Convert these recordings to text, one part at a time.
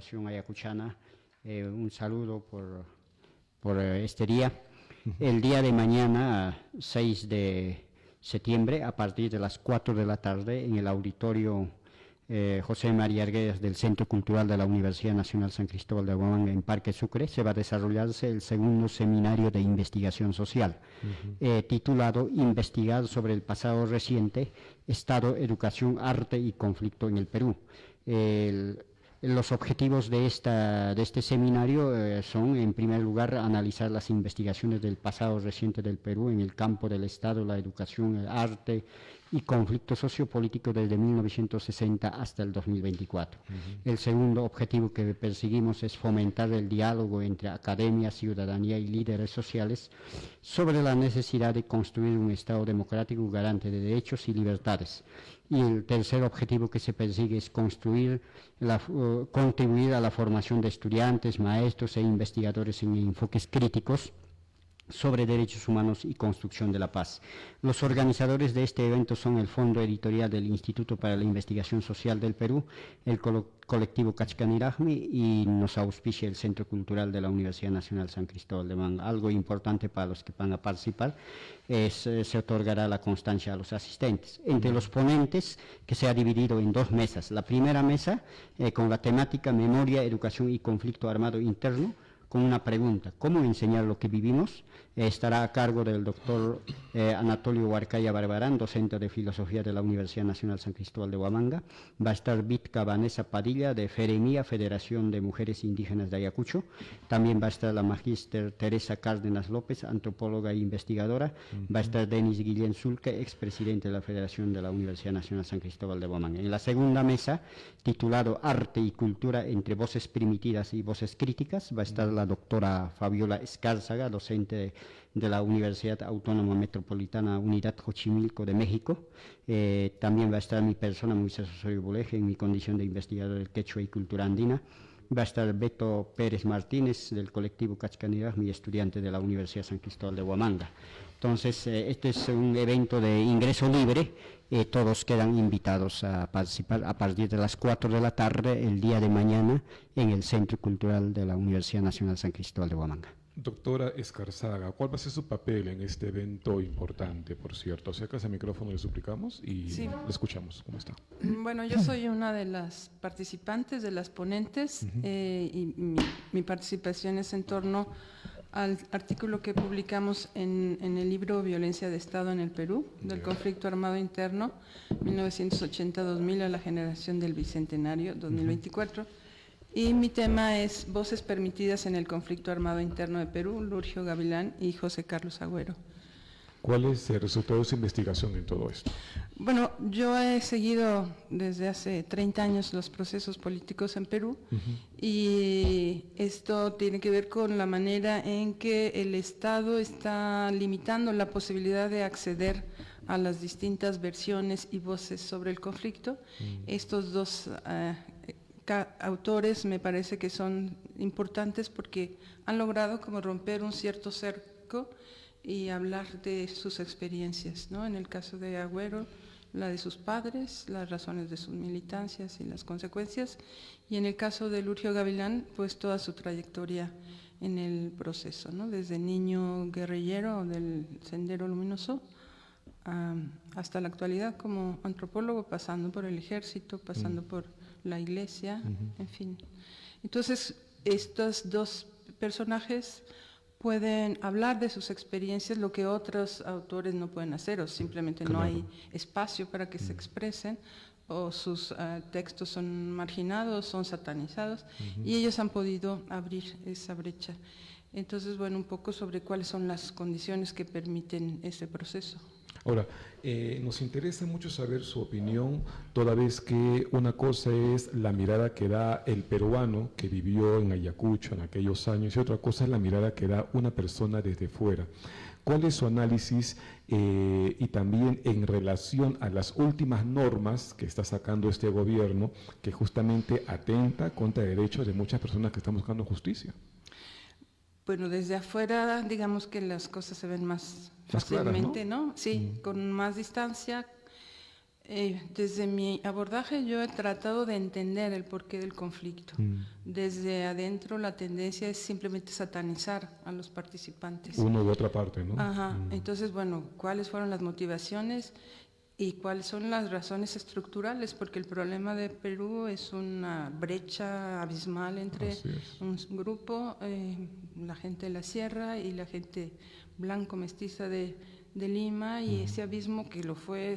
Educación ayacuchana, un saludo por este día. El día de mañana, 6 de septiembre, a partir de las 4 de la tarde, en el auditorio José María Arguedas del Centro Cultural de la Universidad Nacional San Cristóbal de Huamanga en Parque Sucre, se va a desarrollarse el segundo seminario de investigación social, titulado Investigar sobre el pasado reciente, Estado, Educación, Arte y Conflicto en el Perú. Los objetivos de este seminario son, en primer lugar, analizar las investigaciones del pasado reciente del Perú en el campo del Estado, la educación, el arte y conflicto sociopolítico desde 1960 hasta el 2024. El segundo objetivo que perseguimos es fomentar el diálogo entre academia, ciudadanía y líderes sociales sobre la necesidad de construir un Estado democrático garante de derechos y libertades. Y el tercer objetivo que se persigue es contribuir a la formación de estudiantes, maestros e investigadores en enfoques críticos sobre derechos humanos y construcción de la paz. Los organizadores de este evento son el Fondo Editorial del Instituto para la Investigación Social del Perú, el colectivo Cachcanirajmi y nos auspicia el Centro Cultural de la Universidad Nacional San Cristóbal de Huamanga. Algo importante para los que van a participar es se otorgará la constancia a los asistentes. Entre los ponentes, que se ha dividido en dos mesas. La primera mesa con la temática Memoria, Educación y Conflicto Armado Interno, con una pregunta: ¿cómo enseñar lo que vivimos? Estará a cargo del doctor Anatolio Huarcaya Barbarán, docente de Filosofía de la Universidad Nacional San Cristóbal de Huamanga. Va a estar Vitka Vanessa Padilla, de FEREMIA, Federación de Mujeres Indígenas de Ayacucho. También va a estar la magíster Teresa Cárdenas López, antropóloga e investigadora. Va a estar Denis Guillén Zulque, expresidente de la Federación de la Universidad Nacional San Cristóbal de Huamanga. En la segunda mesa, titulado Arte y Cultura entre voces primitivas y voces críticas, va a estar la doctora Fabiola Escárzaga, docente de la Universidad Autónoma Metropolitana Unidad Xochimilco de México. También va a estar mi persona, Moisés Osorio Boleje, en mi condición de investigador del quechua y cultura andina. Va a estar Beto Pérez Martínez, del colectivo Cachcaniraj, mi estudiante de la Universidad San Cristóbal de Huamanga. Entonces, este es un evento de ingreso libre. Todos quedan invitados a participar a partir de las 4 de la tarde, el día de mañana, en el Centro Cultural de la Universidad Nacional San Cristóbal de Huamanga. Doctora Escárzaga, ¿cuál va a ser su papel en este evento importante, por cierto? Acerca al micrófono, le suplicamos y sí, le escuchamos. ¿Cómo está? Bueno, yo soy una de las participantes, de las ponentes, y mi participación es en torno al artículo que publicamos en el libro Violencia de Estado en el Perú, del conflicto armado interno, 1980-2000 a la generación del Bicentenario, 2024. Y mi tema es Voces permitidas en el conflicto armado interno de Perú, Lurgio Gavilán y José Carlos Agüero. ¿Cuál es el resultado de su investigación en todo esto? Bueno, yo he seguido desde hace 30 años los procesos políticos en Perú, y esto tiene que ver con la manera en que el Estado está limitando la posibilidad de acceder a las distintas versiones y voces sobre el conflicto. Estos dos autores me parece que son importantes porque han logrado como romper un cierto cerco y hablar de sus experiencias, ¿no? En el caso de Agüero, la de sus padres, las razones de sus militancias y las consecuencias, y en el caso de Lurgio Gavilán, pues toda su trayectoria en el proceso, ¿no? Desde niño guerrillero del Sendero Luminoso hasta la actualidad como antropólogo, pasando por el ejército, pasando por la iglesia, en fin. Entonces, estos dos personajes pueden hablar de sus experiencias, lo que otros autores no pueden hacer, o simplemente no hay espacio para que se expresen, o sus textos son marginados, son satanizados, y ellos han podido abrir esa brecha. Entonces, bueno, un poco sobre cuáles son las condiciones que permiten ese proceso. Ahora, nos interesa mucho saber su opinión, toda vez que una cosa es la mirada que da el peruano que vivió en Ayacucho en aquellos años, y otra cosa es la mirada que da una persona desde fuera. ¿Cuál es su análisis y también en relación a las últimas normas que está sacando este gobierno, que justamente atenta contra derechos de muchas personas que están buscando justicia? Bueno, desde afuera, digamos que las cosas se ven más fácilmente, claras, ¿no? ¿no? Sí, con más distancia. Desde mi abordaje yo he tratado de entender el porqué del conflicto. Desde adentro la tendencia es simplemente satanizar a los participantes. Uno de otra parte, ¿no? Ajá. Entonces, bueno, ¿cuáles fueron las motivaciones y cuáles son las razones estructurales? Porque el problema de Perú es una brecha abismal entre un grupo, la gente de la sierra y la gente blanco mestiza de Lima, y ese abismo que lo fue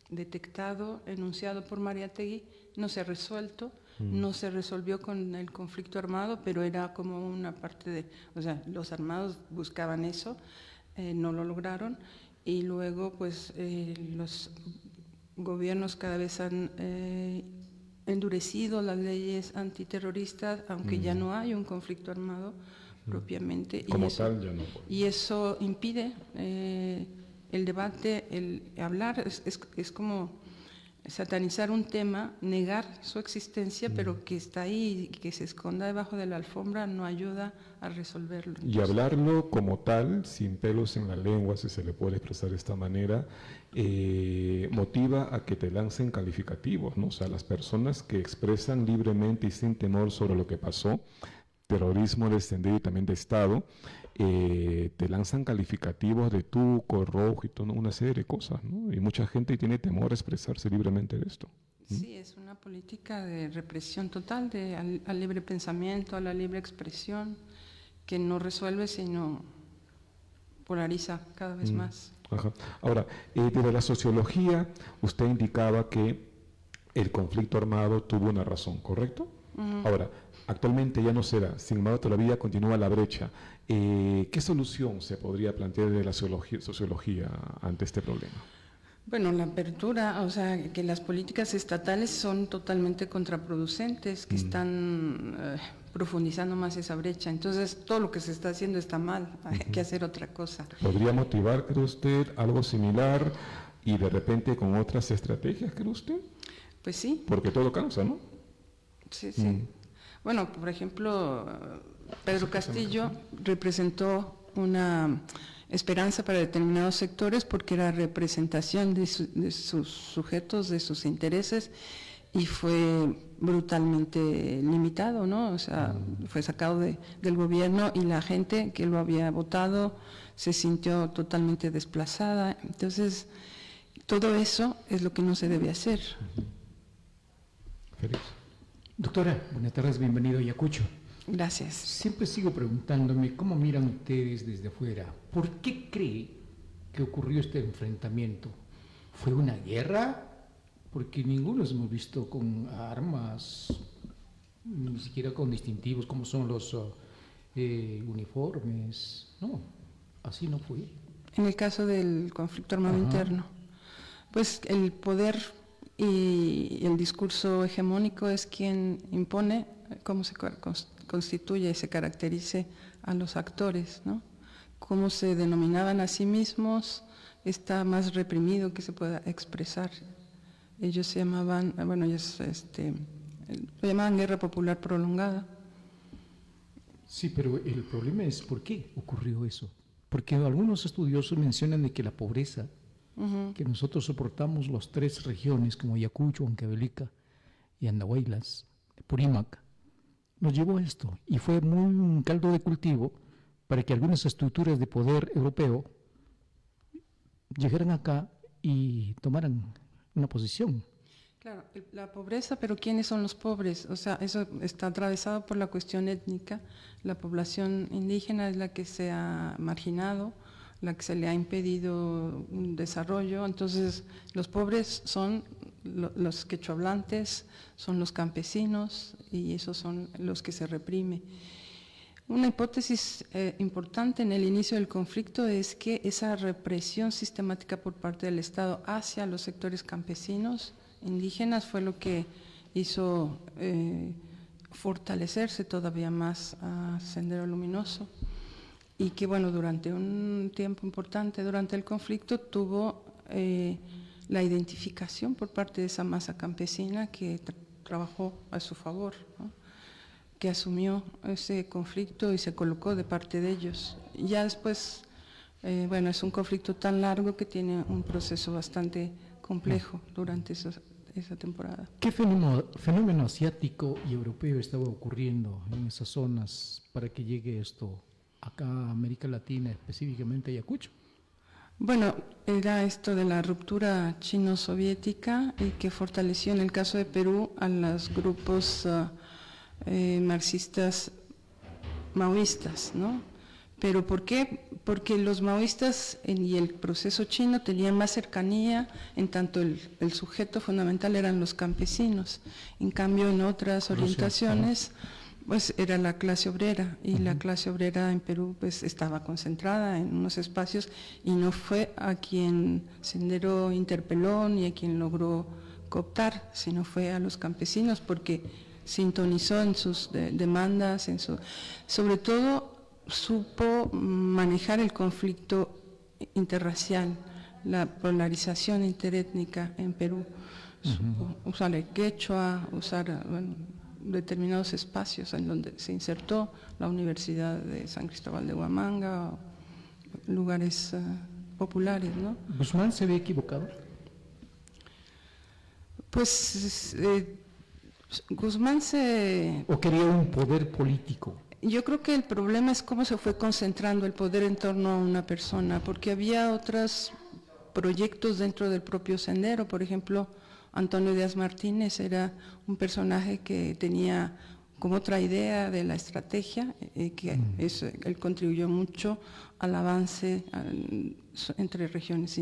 detectado, enunciado por Mariátegui, no se ha resuelto, no se resolvió con el conflicto armado, pero era como una parte de, o sea, los armados buscaban eso, no lo lograron, y luego pues los gobiernos cada vez han endurecido las leyes antiterroristas, aunque ya no hay un conflicto armado propiamente. Como tal, ya no. Y eso impide el debate, el hablar, es como satanizar un tema, negar su existencia, pero que está ahí y que se esconda debajo de la alfombra no ayuda a resolverlo. Y hablarlo como tal, sin pelos en la lengua, si se le puede expresar de esta manera, motiva a que te lancen calificativos, ¿no? O sea, las personas que expresan libremente y sin temor sobre lo que pasó, terrorismo de extendido y también de Estado, te lanzan calificativos de tuco, rojo y toda una serie de cosas, ¿no? Y mucha gente tiene temor a expresarse libremente de esto. Sí, es una política de represión total al libre pensamiento, a la libre expresión, que no resuelve sino polariza cada vez más. Ajá. Ahora, desde la sociología, usted indicaba que el conflicto armado tuvo una razón, ¿correcto? Ahora, actualmente ya no se da, sin embargo todavía continúa la brecha. ¿Qué solución se podría plantear desde la sociología ante este problema? Bueno, la apertura, o sea, que las políticas estatales son totalmente contraproducentes, que están profundizando más esa brecha. Entonces, todo lo que se está haciendo está mal, hay que hacer otra cosa. ¿Podría motivar, cree usted, algo similar y de repente con otras estrategias, cree usted? Pues sí. Porque todo cansa, ¿no? Sí, sí. Bueno, por ejemplo, Pedro Castillo representó una esperanza para determinados sectores porque era representación de sus sujetos, de sus intereses, y fue brutalmente limitado, ¿no? O sea, fue sacado del gobierno y la gente que lo había votado se sintió totalmente desplazada. Entonces, todo eso es lo que no se debe hacer. Félix. Doctora, buenas tardes, bienvenido a Ayacucho. Gracias. Siempre sigo preguntándome cómo miran ustedes desde afuera. ¿Por qué cree que ocurrió este enfrentamiento? ¿Fue una guerra? Porque ninguno nos hemos visto con armas, ni siquiera con distintivos como son los uniformes. No, así no fue. En el caso del conflicto armado interno, pues el poder y el discurso hegemónico es quien impone cómo se constituye y se caracterice a los actores, ¿no? Cómo se denominaban a sí mismos está más reprimido que se pueda expresar. Ellos se llamaban, bueno, ellos lo llamaban guerra popular prolongada. Sí, pero el problema es ¿por qué ocurrió eso? Porque algunos estudiosos mencionan de que la pobreza que nosotros soportamos las tres regiones como Ayacucho, Huancavelica y Andahuaylas, Purímac, nos llevó a esto y fue muy un caldo de cultivo para que algunas estructuras de poder europeo llegaran acá y tomaran una posición. Claro, la pobreza, pero ¿quiénes son los pobres? O sea, eso está atravesado por la cuestión étnica. La población indígena es la que se ha marginado, la que se le ha impedido un desarrollo. Entonces, los pobres son los quechohablantes, son los campesinos, y esos son los que se reprime. Una hipótesis importante en el inicio del conflicto es que esa represión sistemática por parte del Estado hacia los sectores campesinos, indígenas, fue lo que hizo fortalecerse todavía más a Sendero Luminoso, y que, bueno, durante un tiempo importante, durante el conflicto, tuvo la identificación por parte de esa masa campesina que trabajó a su favor, ¿no? Que asumió ese conflicto y se colocó de parte de ellos. Ya después, bueno, es un conflicto tan largo que tiene un proceso bastante complejo durante esa temporada. ¿Qué fenómeno asiático y europeo estaba ocurriendo en esas zonas para que llegue esto acá a América Latina, específicamente a Ayacucho? Bueno, era esto de la ruptura chino-soviética y que fortaleció en el caso de Perú a los grupos marxistas maoístas, ¿no? ¿Pero por qué? Porque los maoístas y el proceso chino tenían más cercanía, en tanto el sujeto fundamental eran los campesinos. En cambio, en otras orientaciones, pues era la clase obrera, y la clase obrera en Perú pues estaba concentrada en unos espacios y no fue a quien Sendero interpeló ni a quien logró cooptar, sino fue a los campesinos, porque sintonizó en sus demandas, sobre todo supo manejar el conflicto interracial, la polarización interétnica en Perú, supo usar el quechua, usar determinados espacios en donde se insertó la Universidad de San Cristóbal de Huamanga, lugares populares, ¿no? ¿Guzmán se ve equivocado? Pues Guzmán ¿O quería un poder político? Yo creo que el problema es cómo se fue concentrando el poder en torno a una persona, porque había otros proyectos dentro del propio Sendero. Por ejemplo, Antonio Díaz Martínez era un personaje que tenía como otra idea de la estrategia, él contribuyó mucho al avance entre regiones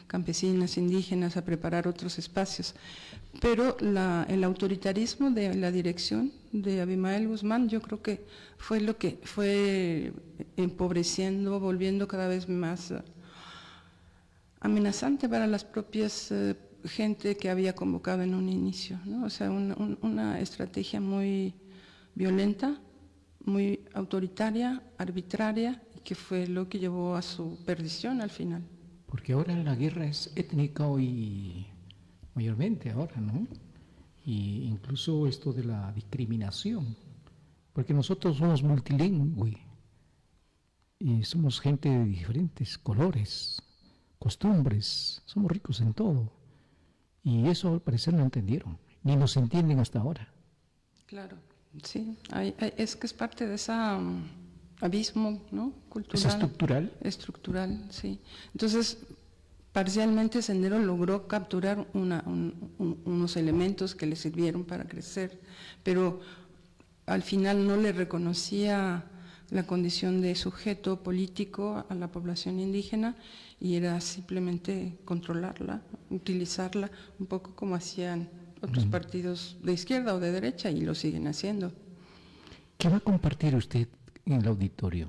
campesinas, indígenas, a preparar otros espacios. Pero el autoritarismo de la dirección de Abimael Guzmán, yo creo que fue lo que fue empobreciendo, volviendo cada vez más amenazante para las propias gente que había convocado en un inicio, ¿no? O sea, una estrategia muy violenta, muy autoritaria, arbitraria, y que fue lo que llevó a su perdición al final. Porque ahora la guerra es étnica y mayormente ahora, ¿no? Y incluso esto de la discriminación, porque nosotros somos multilingües y somos gente de diferentes colores, costumbres, somos ricos en todo. Y eso al parecer no entendieron, ni nos entienden hasta ahora. Claro, sí, es que es parte de ese abismo, ¿no? Cultural. ¿Es estructural? Estructural, sí. Entonces, parcialmente Sendero logró capturar unos elementos que le sirvieron para crecer, pero al final no le reconocía la condición de sujeto político a la población indígena, y era simplemente controlarla, utilizarla, un poco como hacían otros partidos de izquierda o de derecha, y lo siguen haciendo. ¿Qué va a compartir usted en el auditorio?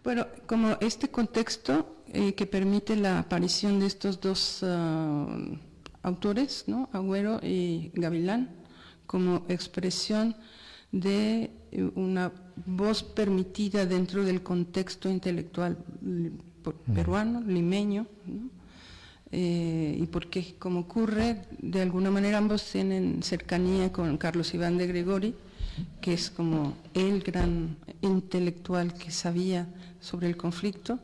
Bueno, como este contexto que permite la aparición de estos dos autores, ¿no? Agüero y Gavilán, como expresión de una voz permitida dentro del contexto intelectual peruano, limeño, ¿no? Y porque, como ocurre, de alguna manera ambos tienen cercanía con Carlos Iván de Gregori, que es como el gran intelectual que sabía sobre el conflicto,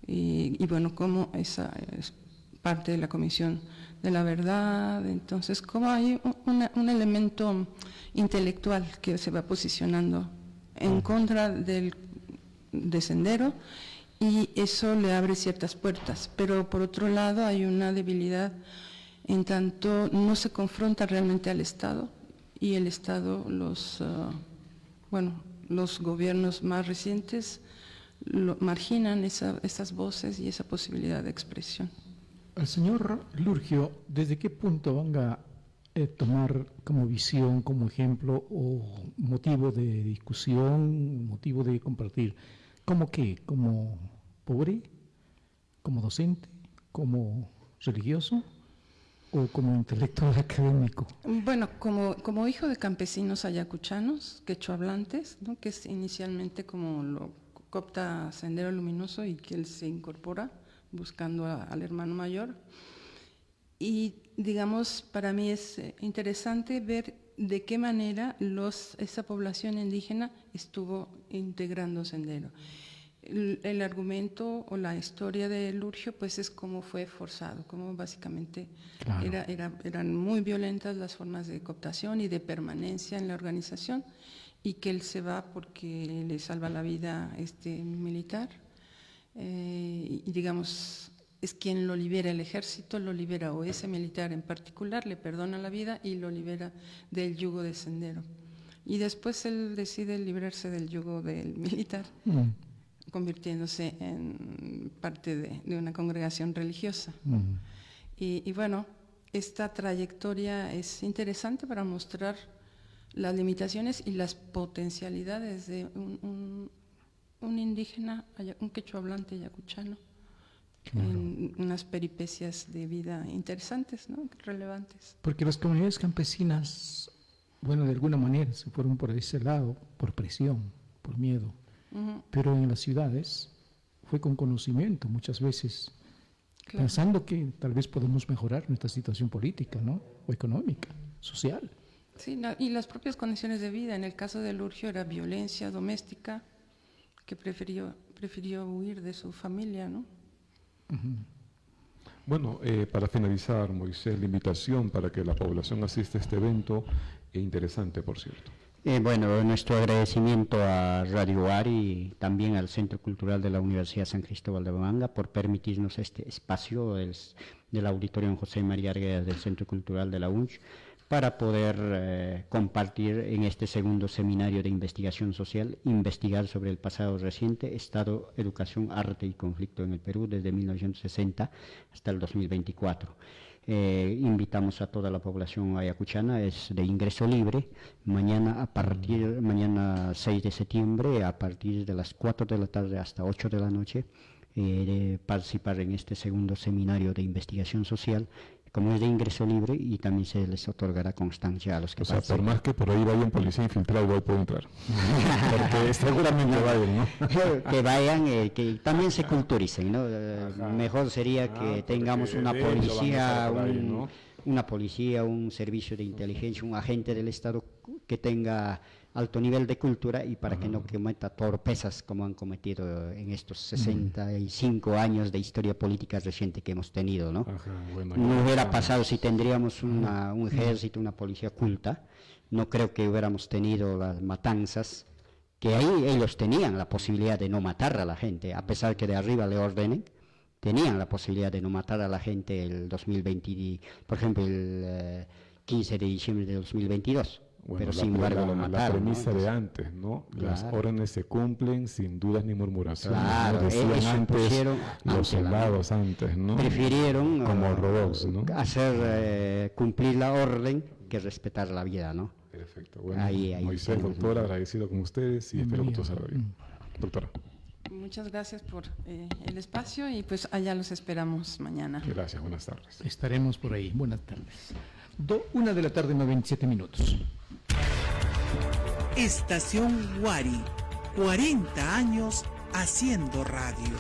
y bueno, como esa es parte de la Comisión de la Verdad. Entonces, como hay un elemento intelectual que se va posicionando en contra de Sendero, y eso le abre ciertas puertas, pero por otro lado hay una debilidad en tanto no se confronta realmente al Estado, y el Estado, los gobiernos más recientes marginan esas voces y esa posibilidad de expresión. Al señor Lurgio, ¿desde qué punto van a tomar como visión, como ejemplo o motivo de discusión, motivo de compartir? ¿Cómo qué? ¿Como pobre? ¿Como docente? ¿Como religioso? ¿O como intelectual académico? Bueno, como hijo de campesinos ayacuchanos, quechohablantes, ¿no? Que es inicialmente como lo copta Sendero Luminoso, y que él se incorpora buscando al hermano mayor. Y digamos, para mí es interesante ver de qué manera esa población indígena estuvo integrando Sendero. el argumento o la historia de Lurgio pues es cómo fue forzado, cómo básicamente eran muy violentas las formas de cooptación y de permanencia en la organización, y que él se va porque le salva la vida este militar, y digamos es quien lo libera, el ejército lo libera, o ese militar en particular le perdona la vida y lo libera del yugo de Sendero. Y después él decide librarse del yugo del militar, convirtiéndose en parte de una congregación religiosa. Y bueno, esta trayectoria es interesante para mostrar las limitaciones y las potencialidades de un indígena, un quechua hablante ayacuchano, en unas peripecias de vida interesantes, ¿no? Relevantes. Porque las comunidades campesinas, bueno, de alguna manera se fueron por ese lado, por presión, por miedo. Pero en las ciudades fue con conocimiento muchas veces, pensando que tal vez podemos mejorar nuestra situación política, ¿no? O económica, social. Sí, y las propias condiciones de vida. En el caso de Lurgio era violencia doméstica, que prefirió huir de su familia, ¿no? Bueno, para finalizar, Moisés, la invitación para que la población asista a este evento es interesante, por cierto. Bueno, nuestro agradecimiento a Radio ARI y también al Centro Cultural de la Universidad San Cristóbal de Huamanga por permitirnos este espacio del Auditorio José María Arguedas del Centro Cultural de la UNCH para poder compartir en este segundo seminario de investigación social, investigar sobre el pasado reciente, Estado, Educación, Arte y Conflicto en el Perú desde 1960 hasta el 2024. Invitamos a toda la población ayacuchana, es de ingreso libre, mañana 6 de septiembre a partir de las 4 de la tarde hasta 8 de la noche, de participar en este segundo seminario de investigación social, como es de ingreso libre, y también se les otorgará constancia a los que participen. O sea, por más que por ahí vaya un policía infiltrado, igual puede entrar. Porque seguramente vayan, ¿no? Que vayan, que también se culturicen, ¿no? Mejor sería que tengamos una policía, una policía, un servicio de inteligencia, un agente del Estado que tenga alto nivel de cultura y para que no cometa torpezas como han cometido en estos 65 años de historia política reciente que hemos tenido, ¿no? No hubiera pasado si tendríamos un ejército, una policía culta, no creo que hubiéramos tenido las matanzas, que ahí ellos tenían la posibilidad de no matar a la gente, a pesar que de arriba le ordenen, tenían la posibilidad de no matar a la gente el 2020, por ejemplo, el 15 de diciembre de 2022. Bueno, pero sin embargo lo mataron. La premisa, ¿no? de antes, ¿no? Claro. Las órdenes se cumplen sin dudas ni murmuraciones. Claro, ¿no? Decían eso antes pusieron los soldados antes, ¿no? Prefirieron como robots, ¿no? hacer cumplir la orden que respetar la vida, ¿no? Perfecto. Bueno, Ahí Moisés, doctora, agradecido con ustedes y espero que todo salga bien. Doctora. Muchas gracias por el espacio y pues allá los esperamos mañana. Gracias, buenas tardes. Estaremos por ahí. Buenas tardes. 1 de la tarde, 27 minutos. Estación Huari, 40 años haciendo radio.